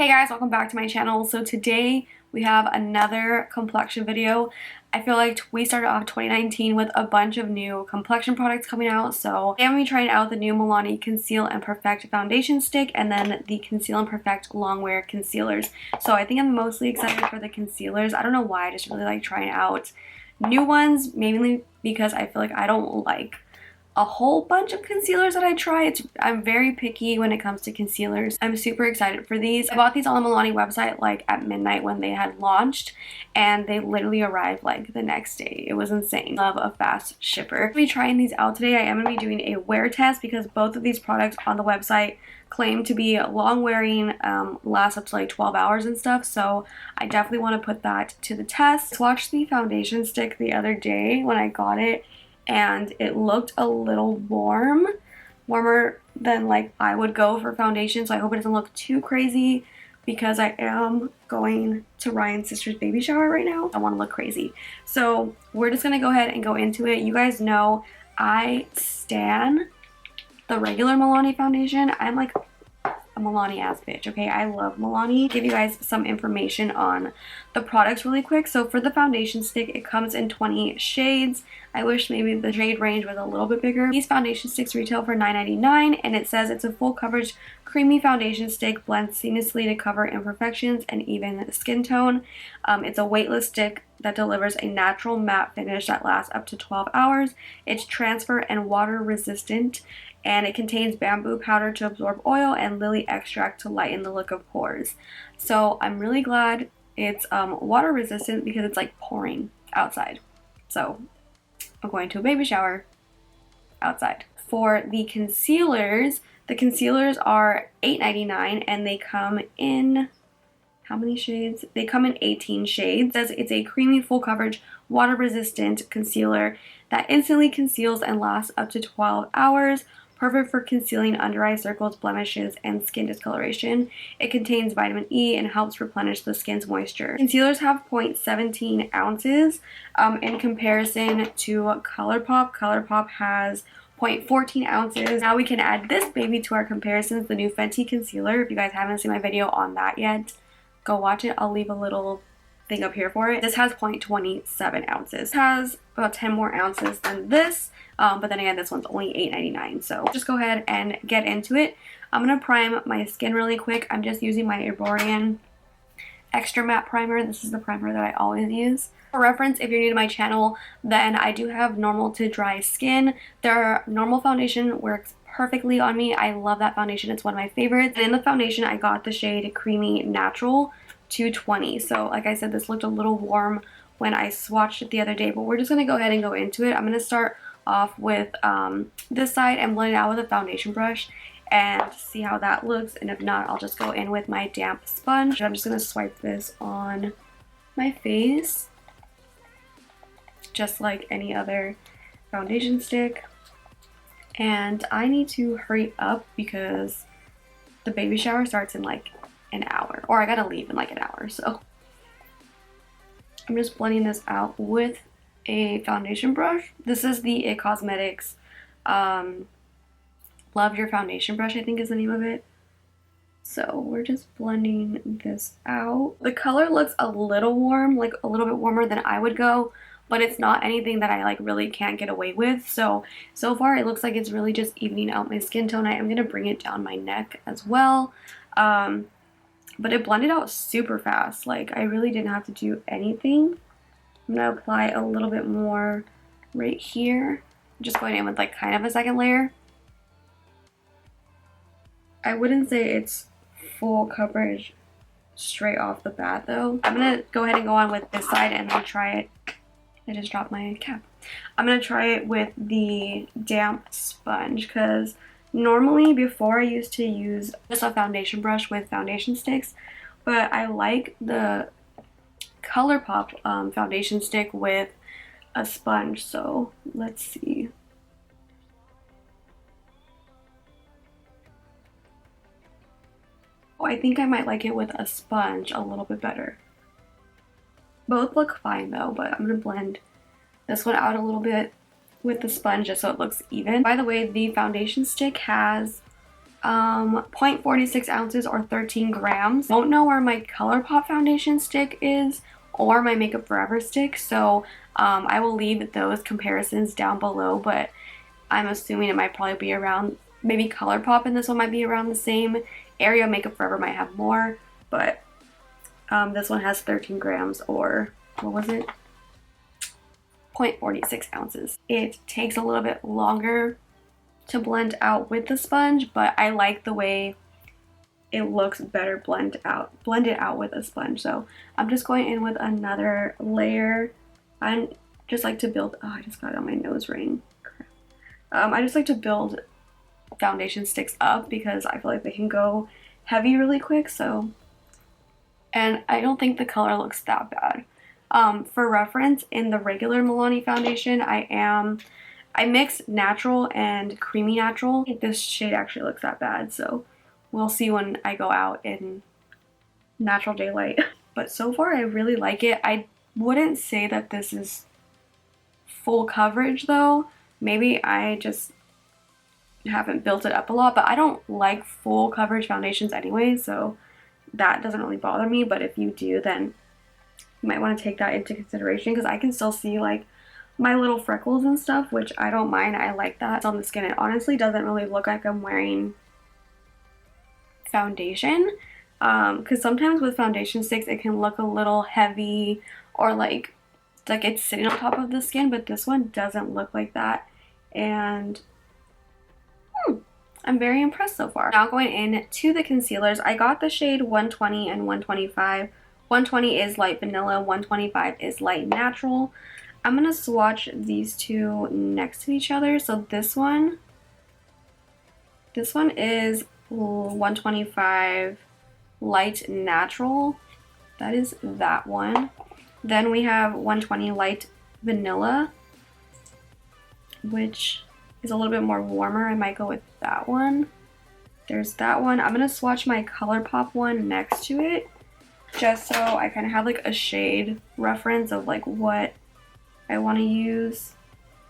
Hey guys, welcome back to my channel. So today we have another complexion video. I feel like we started off 2019 with a bunch of new complexion products coming out. So I'm going to be trying out the new Milani Conceal and Perfect foundation stick and then the Conceal and Perfect longwear concealers. So I think I'm mostly excited for the concealers. I don't know why, I just really like trying out new ones, mainly because I feel like I don't like a whole bunch of concealers that I try. I'm very picky when it comes to concealers. I'm super excited for these. I bought these on the Milani website like at midnight when they had launched, and they literally arrived like the next day. It was insane. Love a fast shipper. I'm going to be trying these out today. I am going to be doing a wear test because both of these products on the website claim to be long wearing, last up to like 12 hours and stuff, so I definitely want to put that to the test. I swatched the foundation stick the other day when I got it, and it looked a little warmer than like I would go for foundation, so I hope it doesn't look too crazy because I am going to Ryan's sister's baby shower right now. I want to look crazy, so we're just gonna go ahead and go into it. You guys know I stan the regular Milani foundation. I'm like a Milani ass bitch, okay? I love Milani. Give you guys some information on the products really quick. So for the foundation stick, it comes in 20 shades. I wish maybe the shade range was a little bit bigger. These foundation sticks retail for $9.99, and it says it's a full coverage creamy foundation stick, blends seamlessly to cover imperfections and even skin tone. It's a weightless stick that delivers a natural matte finish that lasts up to 12 hours. It's transfer and water resistant, and it contains bamboo powder to absorb oil and lily extract to lighten the look of pores. So I'm really glad it's water resistant because it's like pouring outside. So I'm going to a baby shower outside. For the concealers are $8.99 and they come in, how many shades? They come in 18 shades. It says it's a creamy, full coverage, water resistant concealer that instantly conceals and lasts up to 12 hours. Perfect for concealing under eye circles, blemishes, and skin discoloration. It contains vitamin E and helps replenish the skin's moisture. Concealers have 0.17 ounces in comparison to Colourpop. Colourpop has 0.14 ounces. Now we can add this baby to our comparisons, the new Fenty concealer. If you guys haven't seen my video on that yet, go watch it. I'll leave a little thing up here for it. This has 0.27 ounces. It has about 10 more ounces than this. But then again, this one's only $8.99. So just go ahead and get into it. I'm going to prime my skin really quick. I'm just using my Erborian Extra Matte Primer. This is the primer that I always use. For reference, if you're new to my channel, then I do have normal to dry skin. Their normal foundation works perfectly on me. I love that foundation. It's one of my favorites. And in the foundation, I got the shade Creamy Natural 220. So like I said, this looked a little warm when I swatched it the other day, but we're just going to go ahead and go into it. I'm going to start off with this side and blend it out with a foundation brush and see how that looks, and if not, I'll just go in with my damp sponge. I'm just going to swipe this on my face just like any other foundation stick, and I need to hurry up because the baby shower starts in like an hour, or I gotta leave in like an hour, so I'm just blending this out with a foundation brush. This is the It Cosmetics Love Your Foundation brush, I think is the name of it. So we're just blending this out. The color looks a little warm, like a little bit warmer than I would go, but it's not anything that I like really can't get away with. So far it looks like it's really just evening out my skin tone. I am going to bring it down my neck as well. But it blended out super fast. Like I really didn't have to do anything. I'm going to apply a little bit more right here. I'm just going in with like kind of a second layer. I wouldn't say it's full coverage straight off the bat though. I'm going to go ahead and go on with this side and then try it. I just dropped my cap. I'm going to try it with the damp sponge because normally before I used to use just a foundation brush with foundation sticks, but I like the Colourpop foundation stick with a sponge, so let's see. Oh, I think I might like it with a sponge a little bit better. Both look fine though, but I'm going to blend this one out a little bit with the sponge just so it looks even. By the way, the foundation stick has 0.46 ounces or 13 grams. Don't know where my Colourpop foundation stick is or my Makeup Forever stick, so I will leave those comparisons down below, but I'm assuming it might probably be around, maybe Colourpop and this one might be around the same area. Makeup Forever might have more, but this one has 13 grams or, what was it? 0.46 ounces. It takes a little bit longer to blend out with the sponge, but I like the way it looks better blended out with a sponge. So I'm just going in with another layer. I just like to build, oh, I just got it on my nose ring. I just like to build foundation sticks up because I feel like they can go heavy really quick. So, and I don't think the color looks that bad. For reference, in the regular Milani foundation, I mix natural and creamy natural. This shade actually looks that bad, so we'll see when I go out in natural daylight. But so far, I really like it. I wouldn't say that this is full coverage though. Maybe I just haven't built it up a lot, but I don't like full coverage foundations anyway, so that doesn't really bother me. But if you do, then you might want to take that into consideration, because I can still see like my little freckles and stuff, which I don't mind. I like that. It's on the skin. It honestly doesn't really look like I'm wearing foundation, because sometimes with foundation sticks it can look a little heavy or like it's sitting on top of the skin, but this one doesn't look like that, and I'm very impressed so far. Now going into the concealers, I got the shade 120 and 125. 120 is light vanilla, 125 is light natural. I'm gonna swatch these two next to each other. So this one is 125 light natural. That is that one. Then we have 120 light vanilla, which is a little bit more warmer. I might go with that one. There's that one. I'm gonna swatch my Colourpop one next to it, just so I kind of have like a shade reference of like what I want to use.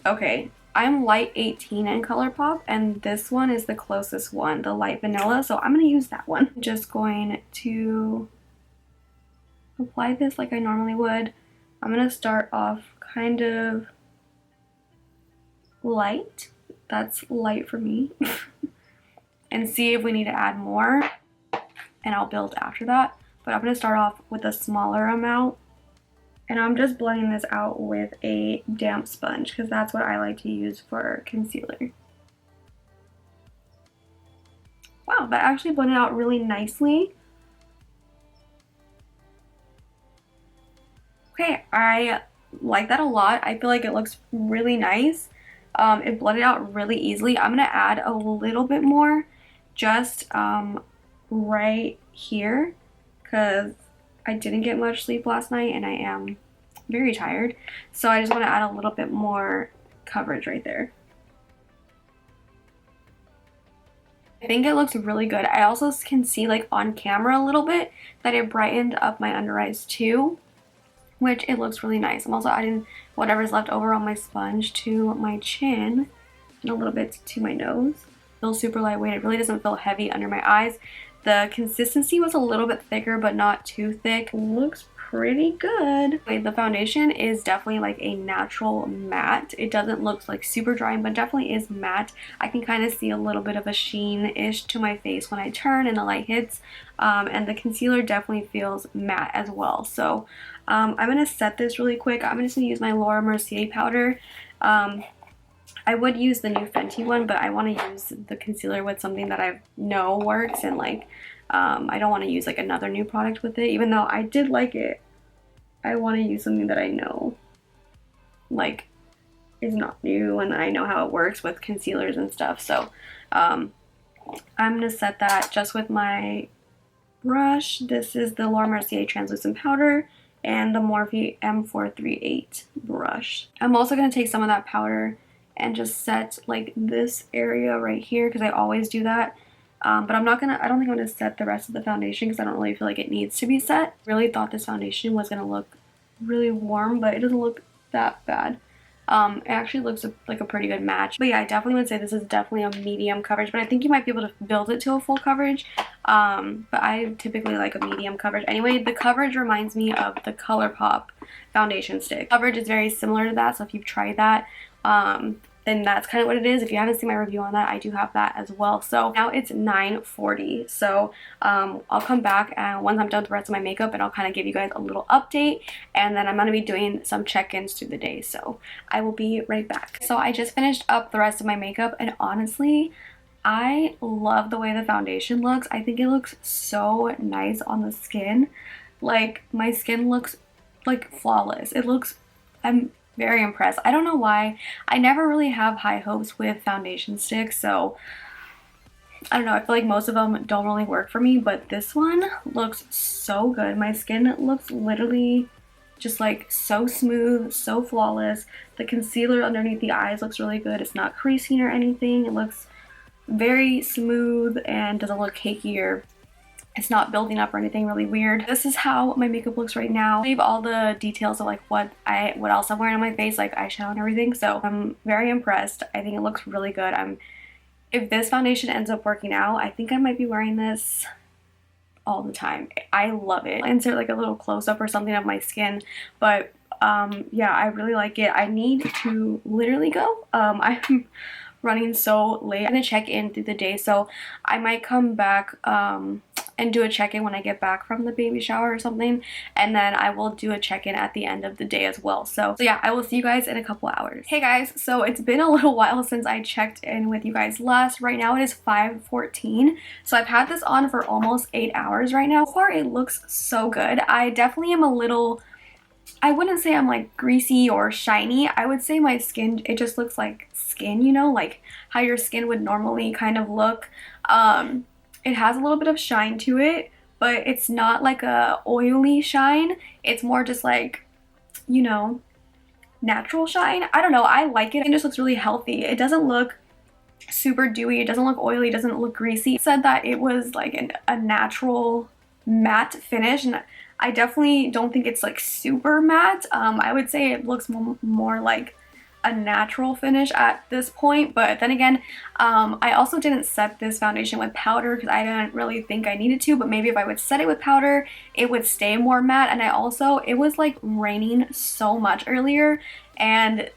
Okay, I'm light 18 in Colourpop, and this one is the closest one, the light vanilla, so I'm gonna use that one. I'm just going to apply this like I normally would. I'm gonna start off kind of light. That's light for me. And see if we need to add more, and I'll build after that. But I'm going to start off with a smaller amount, and I'm just blending this out with a damp sponge because that's what I like to use for concealer. Wow, that actually blended out really nicely. Okay, I like that a lot. I feel like it looks really nice. It blended out really easily. I'm going to add a little bit more just right here, because I didn't get much sleep last night and I am very tired. So I just want to add a little bit more coverage right there. I think it looks really good. I also can see like on camera a little bit that it brightened up my under eyes too, which it looks really nice. I'm also adding whatever's left over on my sponge to my chin and a little bit to my nose. It feels super lightweight. It really doesn't feel heavy under my eyes. The consistency was a little bit thicker, but not too thick. Looks pretty good. The foundation is definitely like a natural matte. It doesn't look like super drying, but definitely is matte. I can kind of see a little bit of a sheen-ish to my face when I turn and the light hits. And the concealer definitely feels matte as well. So I'm going to set this really quick. I'm just going to use my Laura Mercier powder. I would use the new Fenty one, but I want to use the concealer with something that I know works, and like I don't want to use like another new product with it, even though I did like it. I want to use something that I know like is not new and I know how it works with concealers and stuff. So I'm gonna set that just with my brush. This is the Laura Mercier translucent powder and the Morphe M438 brush. I'm also gonna take some of that powder and just set like this area right here, because I always do that. But I don't think I'm gonna set the rest of the foundation because I don't really feel like it needs to be set. Really thought this foundation was gonna look really warm, but it doesn't look that bad. It actually looks like a pretty good match. But yeah, I definitely would say this is definitely a medium coverage, but I think you might be able to build it to a full coverage. But I typically like a medium coverage. Anyway, the coverage reminds me of the Colourpop foundation stick. Coverage is very similar to that, so if you've tried that, then that's kind of what it is. If you haven't seen my review on that, I do have that as well. So now it's 9:40. So I'll come back and once I'm done with the rest of my makeup, and I'll kind of give you guys a little update, and then I'm going to be doing some check-ins through the day. So I will be right back. So I just finished up the rest of my makeup, and honestly, I love the way the foundation looks. I think it looks so nice on the skin. Like, my skin looks like flawless. It looks, I'm very impressed. I don't know why. I never really have high hopes with foundation sticks, so I don't know. I feel like most of them don't really work for me, but this one looks so good. My skin looks literally just like so smooth, so flawless. The concealer underneath the eyes looks really good. It's not creasing or anything. It looks very smooth and doesn't look cakey, or it's not building up or anything really weird. This is how my makeup looks right now. I leave all the details of like what else I'm wearing on my face, like eyeshadow and everything. So I'm very impressed. I think it looks really good. If this foundation ends up working out, I think I might be wearing this all the time. I love it. I'll insert like a little close-up or something of my skin, but yeah, I really like it. I need to literally go. I'm running so late. I'm gonna check in through the day, so I might come back and do a check-in when I get back from the baby shower or something, and then I will do a check-in at the end of the day as well. So yeah, I will see you guys in a couple hours. Hey guys, so it's been a little while since I checked in with you guys last. Right now it is 5:14, so I've had this on for almost 8 hours right now. So far it looks so good. I definitely am a little, I wouldn't say I'm like greasy or shiny. I would say my skin, it just looks like skin, you know, like how your skin would normally kind of look. It has a little bit of shine to it, but it's not like a oily shine. It's more just like, you know, natural shine. I don't know. I like it. It just looks really healthy. It doesn't look super dewy. It doesn't look oily. It doesn't look greasy. It said that it was like a natural matte finish, and I definitely don't think it's like super matte. I would say it looks more like a natural finish at this point, but then again, I also didn't set this foundation with powder because I didn't really think I needed to, but maybe if I would set it with powder, it would stay more matte. And it was like raining so much earlier, and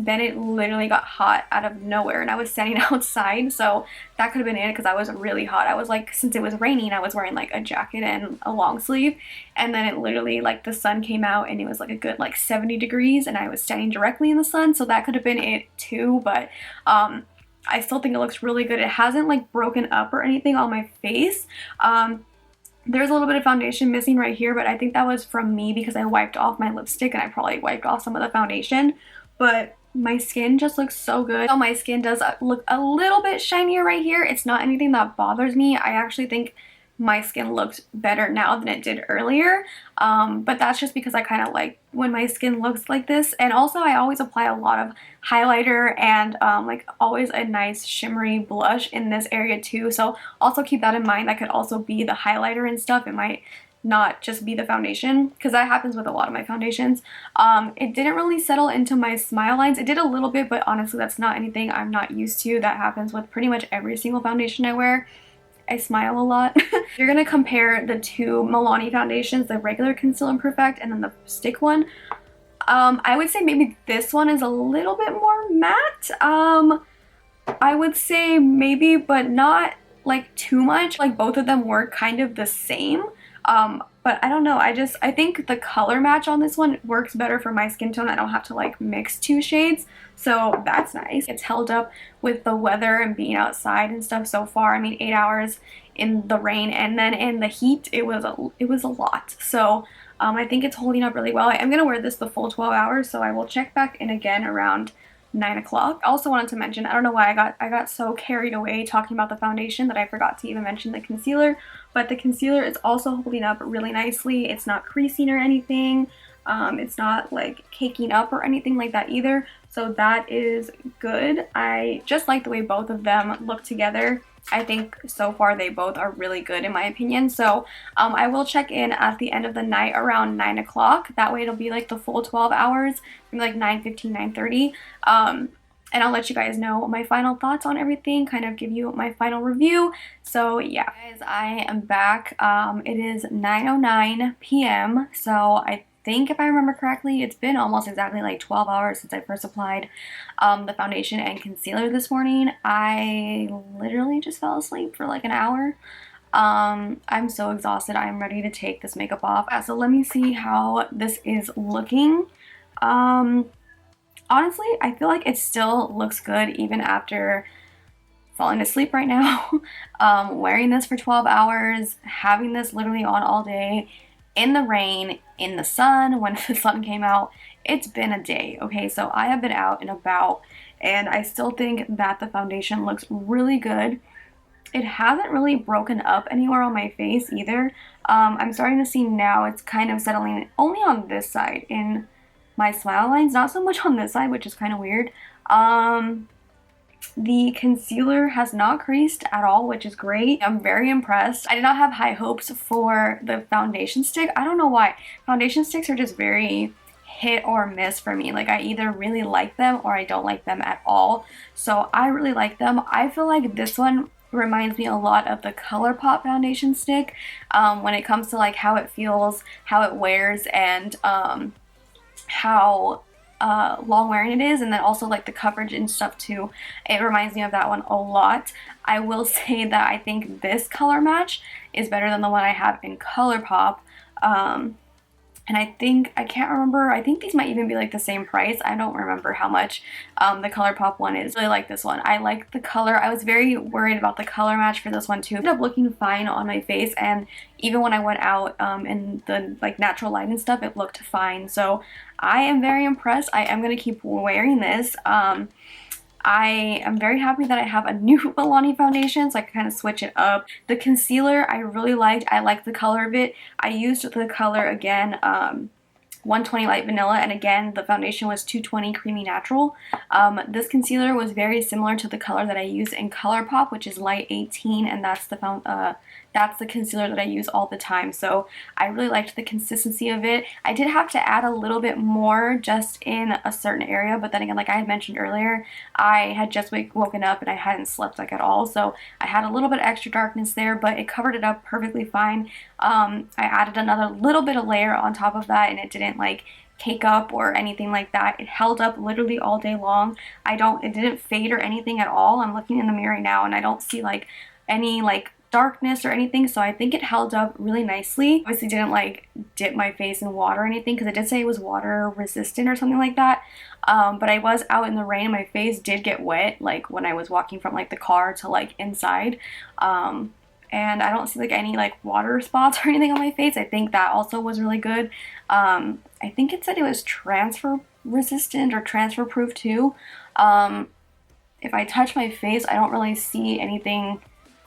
then it literally got hot out of nowhere, and I was standing outside, so that could have been it because I was really hot. I was like, since it was raining, I was wearing like a jacket and a long sleeve, and then it literally, like, the sun came out and it was like a good like 70 degrees, and I was standing directly in the sun, so that could have been it too. But I still think it looks really good. It hasn't like broken up or anything on my face. There's a little bit of foundation missing right here, but I think that was from me because I wiped off my lipstick and I probably wiped off some of the foundation. But my skin just looks so good. So my skin does look a little bit shinier right here. It's not anything that bothers me. I actually think my skin looks better now than it did earlier. But that's just because I kind of like when my skin looks like this. And also I always apply a lot of highlighter and like always a nice shimmery blush in this area too. So also keep that in mind. That could also be the highlighter and stuff. It might not just be the foundation, because that happens with a lot of my foundations. It didn't really settle into my smile lines. It did a little bit, but honestly that's not anything I'm not used to. That happens with pretty much every single foundation I wear. I smile a lot. You're gonna compare the two Milani foundations, the regular Conceal Perfect and then the stick one. I would say maybe this one is a little bit more matte. I would say maybe, but not like too much. Like both of them were kind of the same. But I don't know, I think the color match on this one works better for my skin tone. I don't have to like mix two shades, so that's nice. It's held up with the weather and being outside and stuff so far. I mean, 8 hours in the rain and then in the heat, it was a lot. So I think it's holding up really well. I am gonna wear this the full 12 hours, so I will check back in again around 9 o'clock. I also wanted to mention, I don't know why I got so carried away talking about the foundation that I forgot to even mention the concealer, but the concealer is also holding up really nicely. It's not creasing or anything. It's not like caking up or anything like that either, so that is good. I just like the way both of them look together. I think so far they both are really good in my opinion. So I will check in at the end of the night around 9 o'clock. That way it'll be like the full 12 hours, maybe like 9:15, 9:30. And I'll let you guys know my final thoughts on everything, kind of give you my final review. So yeah, guys, I am back. It is 9:09 p.m. So I think if I remember correctly, it's been almost exactly like 12 hours since I first applied the foundation and concealer this morning. I literally just fell asleep for like an hour. I'm so exhausted. I'm ready to take this makeup off. So let me see how this is looking. Honestly, I feel like it still looks good even after falling asleep right now. Wearing this for 12 hours, having this literally on all day, in the rain, in the sun, when the sun came out. It's been a day, okay? So I have been out and about, and I still think that the foundation looks really good. It hasn't really broken up anywhere on my face either. I'm starting to see now it's kind of settling only on this side in my smile lines, not so much on this side, which is kind of weird. The concealer has not creased at all, which is great. I'm very impressed. I did not have high hopes for the foundation stick. I don't know why. Foundation sticks are just very hit or miss for me. Like I either really like them or I don't like them at all. So I really like them. I feel like this one reminds me a lot of the Colourpop foundation stick when it comes to like how it feels, how it wears, and how long wearing it is, and then also like the coverage and stuff too. It reminds me of that one a lot. I will say that I think this color match is better than the one I have in Colourpop. And I think, I can't remember, I think these might even be like the same price. I don't remember how much the Colourpop one is. I really like this one. I like the color. I was very worried about the color match for this one too. It ended up looking fine on my face, and even when I went out in the like natural light and stuff, it looked fine. So I am very impressed. I am going to keep wearing this. I am very happy that I have a new Milani foundation, so I can kind of switch it up. The concealer I really liked. I like the color of it. I used the color again, 120 Light Vanilla, and again the foundation was 220 Creamy Natural. This concealer was very similar to the color that I use in Colourpop, which is Light 18, and that's the concealer that I use all the time. So I really liked the consistency of it. I did have to add a little bit more just in a certain area, but then again, like I had mentioned earlier, I had just woken up and I hadn't slept like at all, so I had a little bit extra darkness there, but it covered it up perfectly fine. I added another little bit of layer on top of that, and it didn't like cake up or anything like that. It held up literally all day long. It didn't fade or anything at all. I'm looking in the mirror now and I don't see like any like darkness or anything, so I think it held up really nicely. Obviously didn't like dip my face in water or anything because it did say it was water resistant or something like that, but I was out in the rain and my face did get wet like when I was walking from like the car to like inside, and I don't see like any like water spots or anything on my face. I think that also was really good. I think it said it was transfer resistant or transfer proof too. If I touch my face, I don't really see anything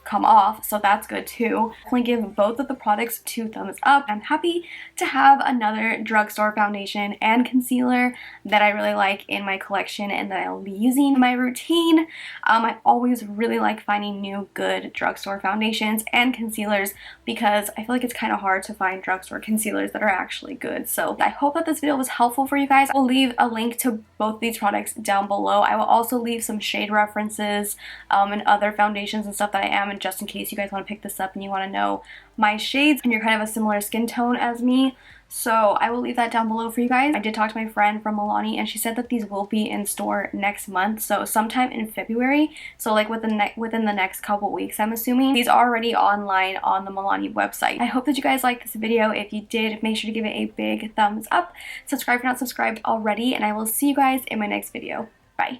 come off, so that's good too. Definitely give both of the products 2 thumbs up. I'm happy to have another drugstore foundation and concealer that I really like in my collection and that I will be using in my routine. I always really like finding new good drugstore foundations and concealers because I feel like it's kind of hard to find drugstore concealers that are actually good. So I hope that this video was helpful for you guys. I'll leave a link to both these products down below. I will also leave some shade references and other foundations and stuff that I am, and just in case you guys want to pick this up and you want to know my shades and you're kind of a similar skin tone as me. So I will leave that down below for you guys. I did talk to my friend from Milani and she said that these will be in store next month, so sometime in February, so like within the next couple weeks I'm assuming. These are already online on the Milani website. I hope that you guys liked this video. If you did, make sure to give it a big thumbs up. Subscribe if you're not subscribed already, and I will see you guys in my next video. Bye.